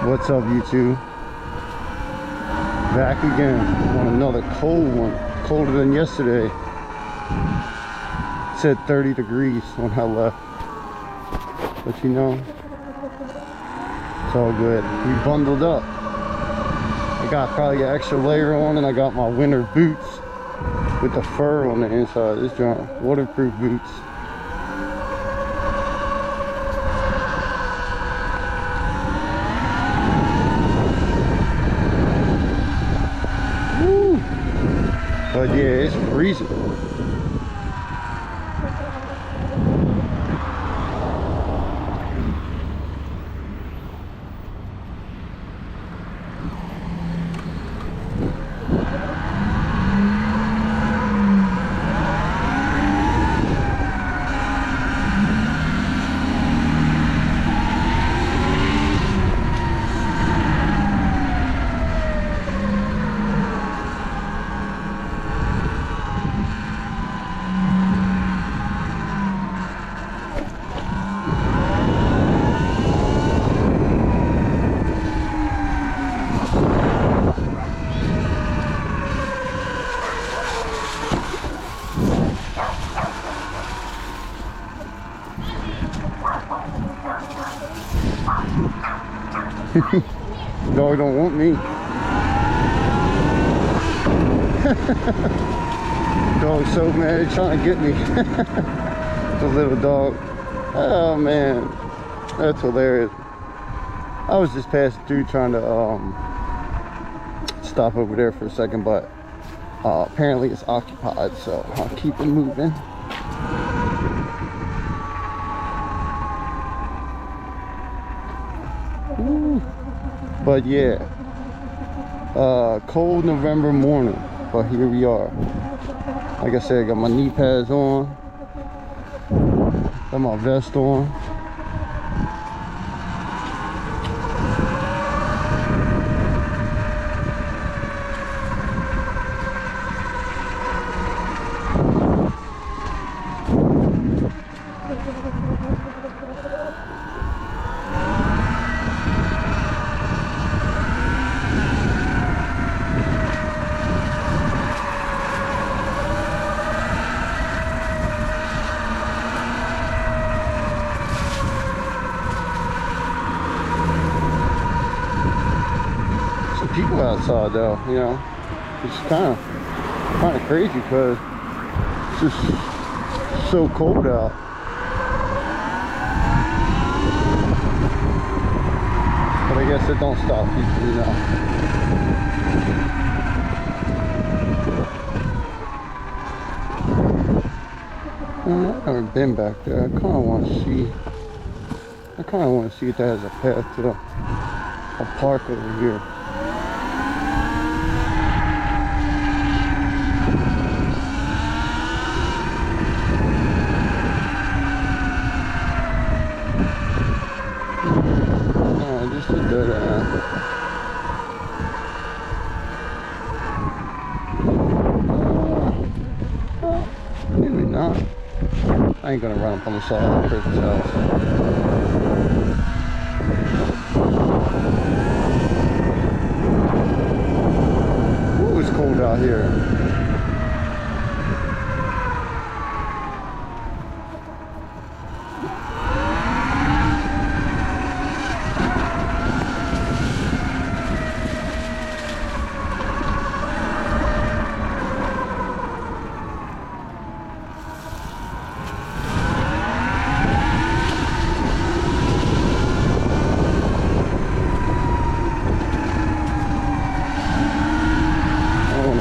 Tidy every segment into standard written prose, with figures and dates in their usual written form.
What's up, YouTube? Back again on another cold one, colder than yesterday. It said 30 degrees when I left, but you know, it's all good. We bundled up. I got probably an extra layer on, and I got my winter boots with the fur on the inside. This joint, waterproof boots. But yeah, it's freezing. Dog don't want me. Dog's so mad, he's trying to get me. The little dog. Oh man, that's hilarious. I was just passing through trying to stop over there for a second, but apparently it's occupied, so I'll keep it moving. Ooh. But yeah, cold November morning, but here we are. Like I said, I got my knee pads on, got my vest on. People outside though, you know, it's kind of crazy because it's just so cold out. But I guess it don't stop people, you know. I've never been back there. I kind of want to see if that has a path to a park over here. Maybe not. I ain't gonna run up on the side of the person's house. Ooh, it's cold out here.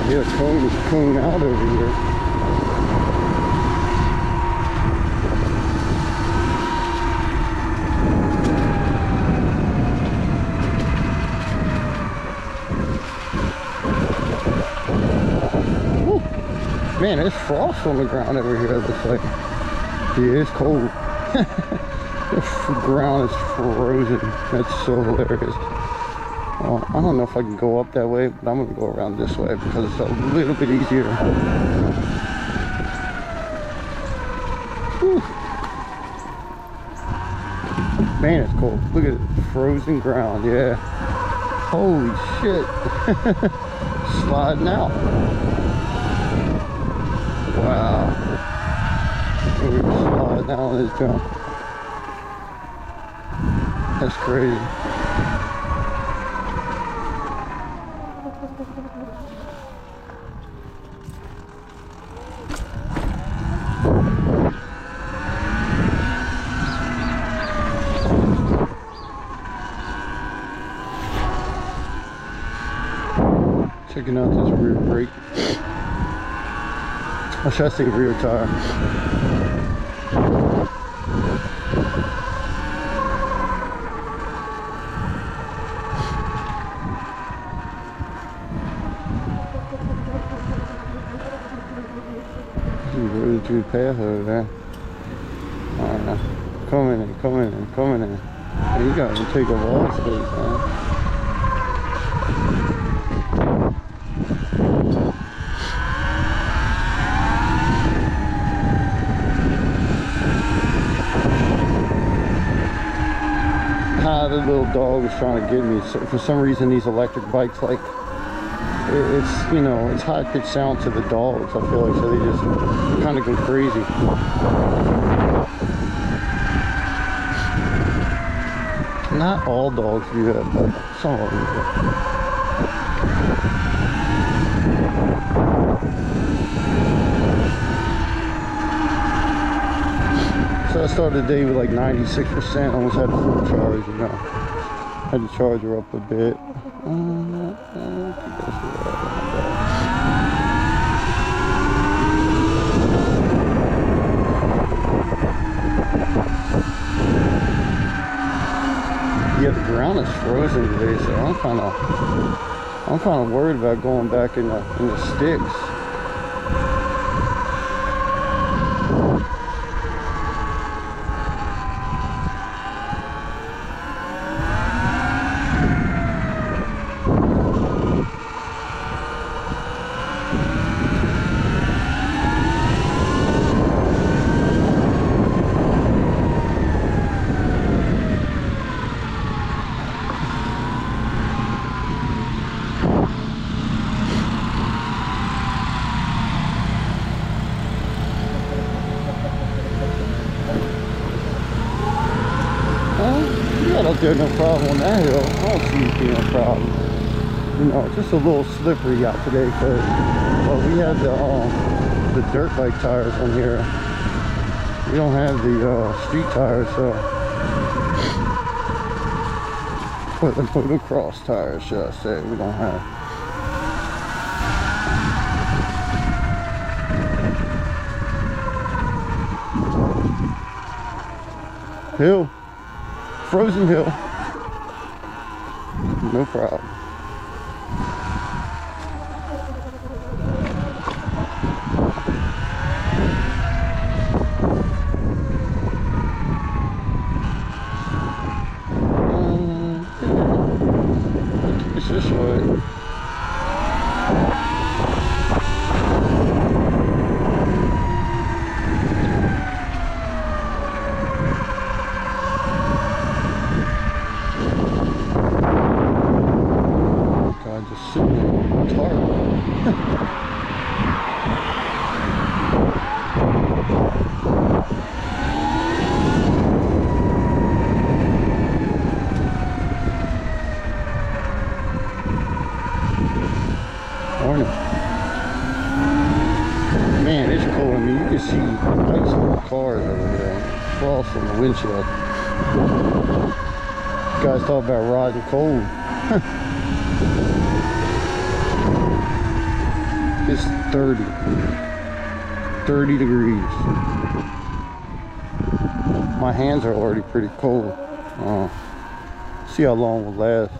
Yeah, cone out over here. Woo. Man, there's frost on the ground over here. It looks like. Yeah, it's cold. The ground is frozen. That's so hilarious. I don't know if I can go up that way, but I'm going to go around this way because it's a little bit easier. Whew. Man, it's cold. Look at it. Frozen ground. Yeah. Holy shit. Sliding out. Wow. We're sliding down this jump. That's crazy. Checking out this rear brake. Or should I say rear tire? Really good path over there. Alright, coming in. Hey, you gotta take a wall space, man. The little dog was trying to get me. So for some reason, these electric bikes, like, it's, you know, it's high-pitched sound to the dogs, I feel like, so they just kind of go crazy. Not all dogs do that, but some of them do. So I started the day with like 96%, almost had a full charge, you know. Had to charge her up a bit. Yeah, the ground is frozen today, so I'm kind of worried about going back in the sticks. There's no problem on that hill. I don't see it being a problem. You know, it's just a little slippery out today because, well, we have the dirt bike tires on here. We don't have the street tires, so put the cross tires, should I say? We don't have. Hill. Frozen hill. No problem. It's this way. Just sitting there tarp. Morning. Man, it's cold. I mean, you can see ice on the cars over there. Frost on the windshield. You guys talk about riding cold. It's 30 degrees. My hands are already pretty cold. See how long it will last.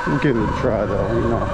We'll give it a try though, you know.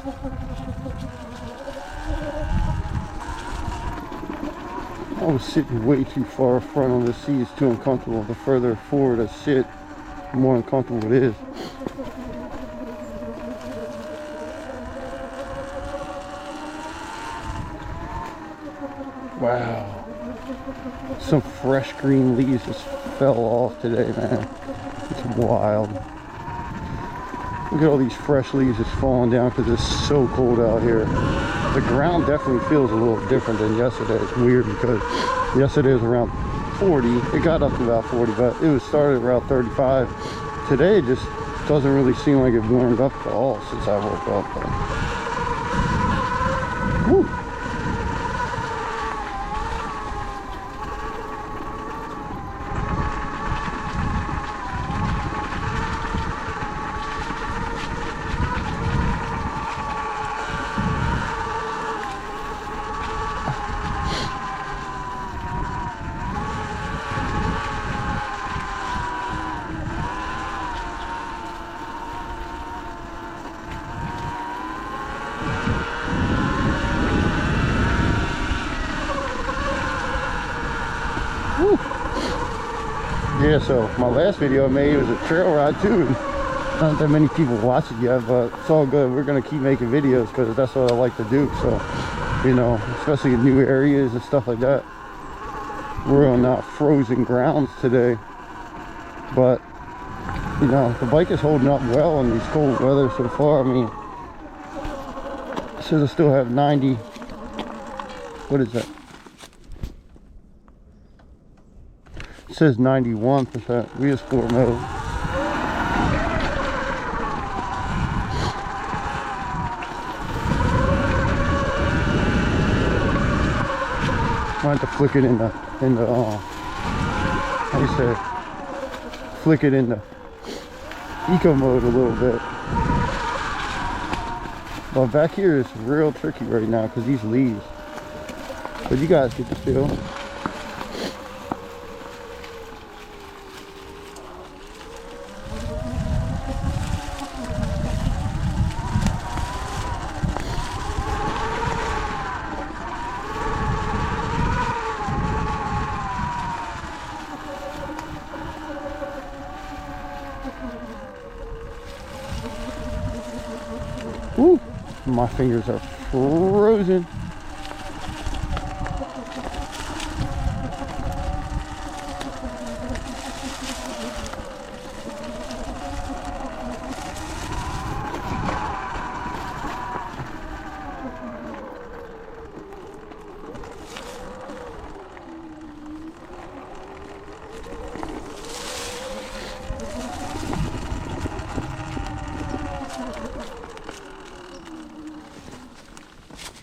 I was sitting way too far front on the seat. It's too uncomfortable. The further forward I sit, the more uncomfortable it is. Wow. Some fresh green leaves just fell off today, man. It's wild. Look at all these fresh leaves just falling down because it's so cold out here. The ground definitely feels a little different than yesterday. It's weird because yesterday was around 40. It got up to about 40, but it was started around 35. Today it just doesn't really seem like it warmed up at all since I woke up. But, whew. Yeah, so my last video I made was a trail ride too. Not that many people watch it yet, but it's all good. We're gonna keep making videos because that's what I like to do. So, you know, especially in new areas and stuff like that. We're on frozen grounds today, but you know, the bike is holding up well in these cold weather so far. I mean, it says I still have 90. What is that? It says 91% wheel sport mode. I have to flick it in the how do you say, flick it in the eco mode a little bit. But back here is real tricky right now because these leaves. But you guys get the feel. Woo! My fingers are frozen.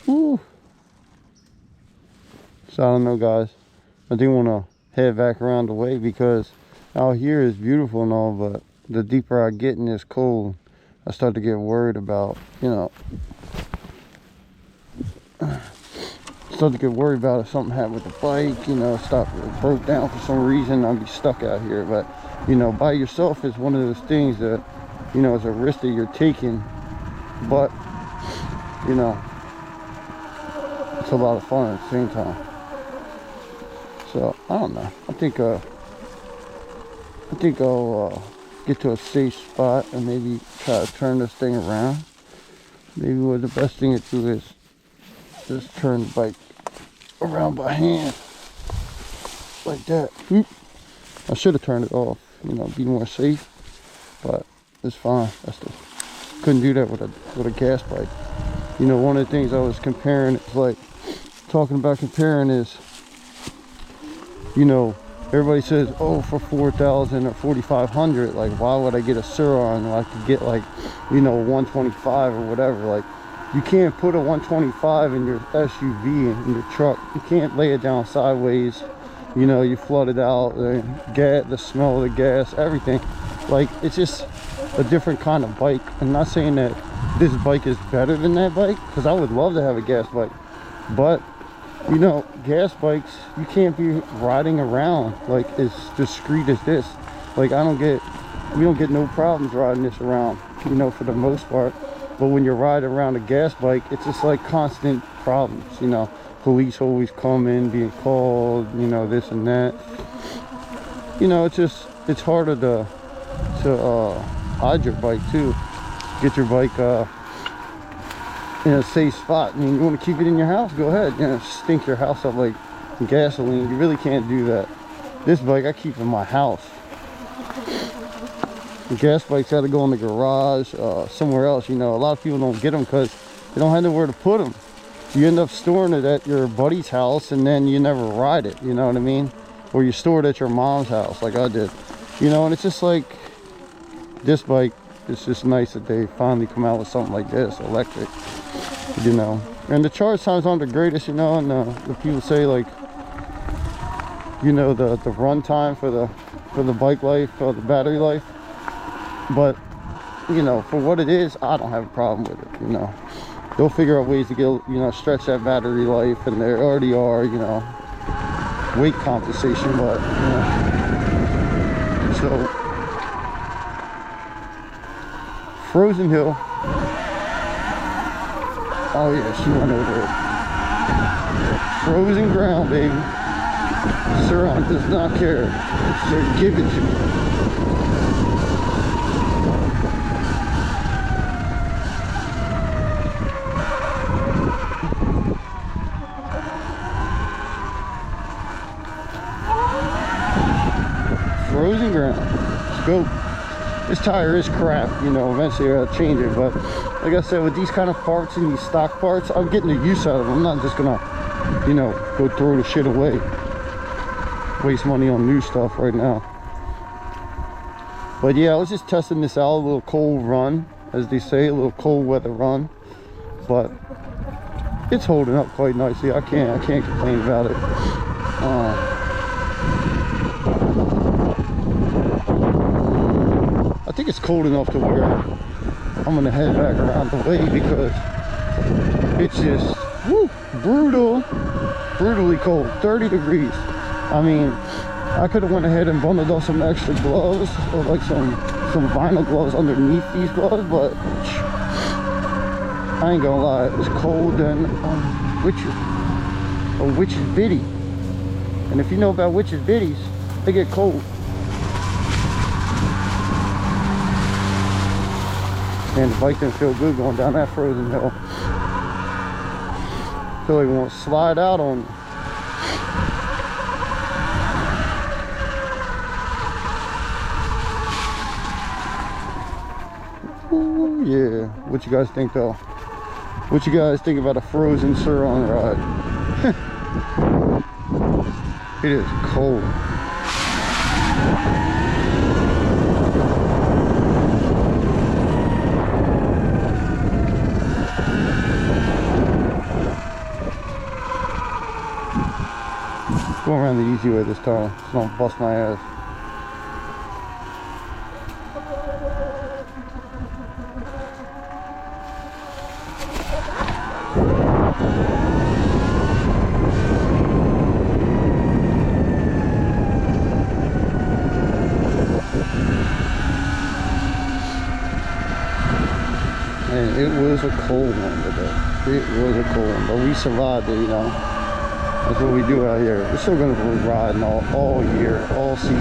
Woo. So I don't know, guys. I do want to head back around the way because out here is beautiful and all, but the deeper I get in this cold, I start to get worried about, you know, start to get worried about if something happened with the bike, you know, it broke down for some reason, I'd be stuck out here. But, you know, by yourself is one of those things that, you know, it's a risk that you're taking, but, you know, it's a lot of fun at the same time. So I don't know. I think I'll get to a safe spot and maybe try to turn this thing around. Maybe what the best thing to do is just turn the bike around by hand like that. I should have turned it off, you know, be more safe, but it's fine. Couldn't do that with a gas bike. You know, one of the things I was comparing, it's like talking about comparing is, you know, everybody says, oh, for 4,000 or 4,500, like, why would I get a Surron when I could get, like, you know, 125 or whatever? Like, you can't put a 125 in your SUV, in your truck. You can't lay it down sideways. You know, you flood it out, the smell of the gas, everything. Like, it's just a different kind of bike. I'm not saying that this bike is better than that bike, because I would love to have a gas bike. But, you know, gas bikes, you can't be riding around like as discreet as this. Like, we don't get no problems riding this around, you know, for the most part. But when you're riding around a gas bike, it's just like constant problems, you know. Police always coming, being called, you know, this and that. You know, it's harder to hide your bike too. Get your bike in a safe spot. I mean, you want to keep it in your house, go ahead. You know, stink your house up like gasoline. You really can't do that. This bike I keep in my house. The gas bikes got to go in the garage, somewhere else. You know, a lot of people don't get them because they don't have nowhere to put them. You end up storing it at your buddy's house and then you never ride it, you know what I mean? Or you store it at your mom's house like I did. You know, and it's just like, this bike, it's just nice that they finally come out with something like this, electric, you know. And the charge times aren't the greatest, you know, and the people say like, you know, the run time for the bike life, or the battery life. But, you know, for what it is, I don't have a problem with it, you know. They'll figure out ways to get, you know, stretch that battery life, and there already are, you know, weight compensation, but, you know. So, Frozen Hill. Oh yeah, she went over it. Frozen ground, baby. Surron does not care. So give it to me. Frozen ground. Let's go. This tire is crap, you know, eventually I'll change it, but like I said, with these kind of parts and these stock parts, I'm getting the use out of them. I'm not just gonna, you know, go throw the shit away, waste money on new stuff right now. But yeah, I was just testing this out, a little cold run, as they say, a little cold weather run, but it's holding up quite nicely. I can't complain about it. I think it's cold enough to where I'm gonna head back around the way, because it's just brutally cold. 30 degrees. I mean, I could have went ahead and bundled up some extra gloves, or like some vinyl gloves underneath these gloves, but I ain't gonna lie, it's cold than a witch's biddy. And if you know about witch's biddies, they get cold. And the bike didn't feel good going down that frozen hill. Feel like we won't slide out on me. Ooh, yeah. What you guys think though? What you guys think about a frozen Surron ride? It is cold. Going around the easy way this time, so don't bust my ass. And it was a cold one today. It was a cold one, but we survived it, you know. That's what we do out here. We're still going to be riding all year, all season.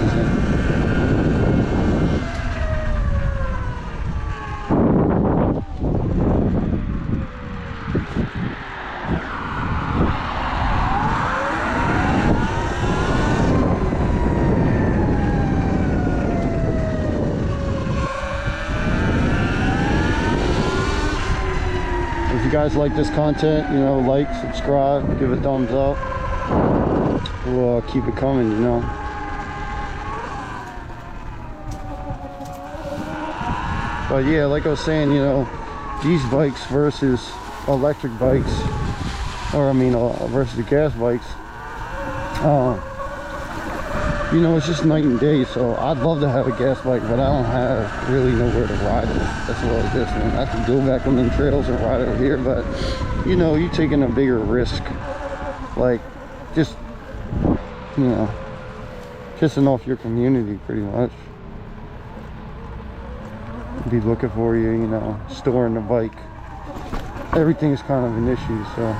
If you guys like this content, you know, like, subscribe, give a thumbs up. We'll keep it coming, you know. But yeah, like I was saying, you know, these bikes versus electric bikes, or I mean versus the gas bikes, you know, it's just night and day. So I'd love to have a gas bike, but I don't have really nowhere to ride it as well as this one. I could go back on them trails and ride over here, but you know, you're taking a bigger risk, like just, you know, pissing off your community pretty much. be looking for you, you know, storing the bike. Everything's kind of an issue, so.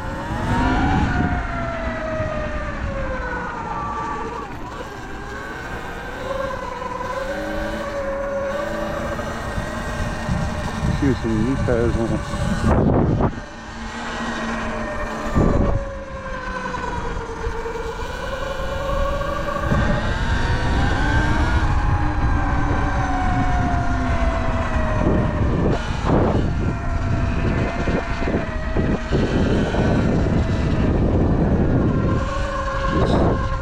Use some knee pads on it.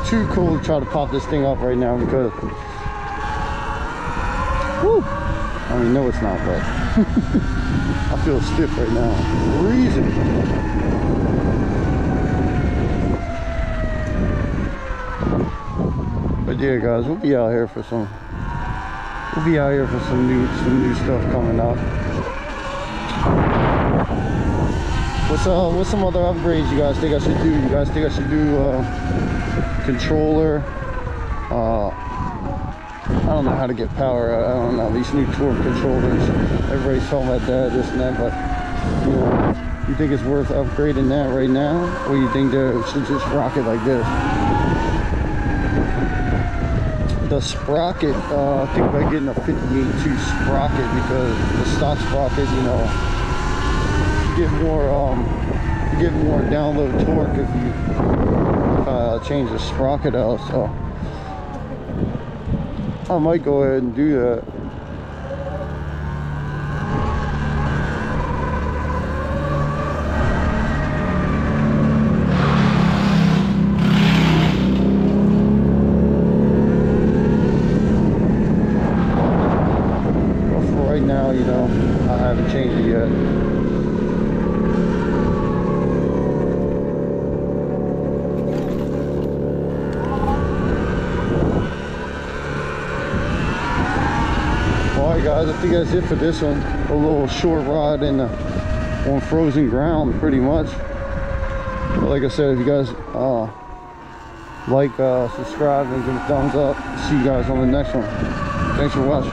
It's too cool to try to pop this thing up right now because, whew, I mean, no, it's not, but I feel stiff right now. Freezing. But yeah, guys, we'll be out here for some. We'll be out here for some new stuff coming up. What's some other upgrades you guys think I should do? You guys think I should do controller? I don't know how to get power. I don't know, these new torque controllers. Everybody's talking about that, this and that, but you know, you think it's worth upgrading that right now? Or you think they should just rock it like this? The sprocket, I think about getting a 58.2 sprocket because the stock sprocket, you know, you get more download torque if you change the sprocket out, so I might go ahead and do that. But for right now, you know, I haven't changed it yet. Alright guys, I think that's it for this one. A little short ride in on frozen ground, pretty much. But like I said, if you guys like, subscribe, and give a thumbs up. See you guys on the next one. Thanks for watching.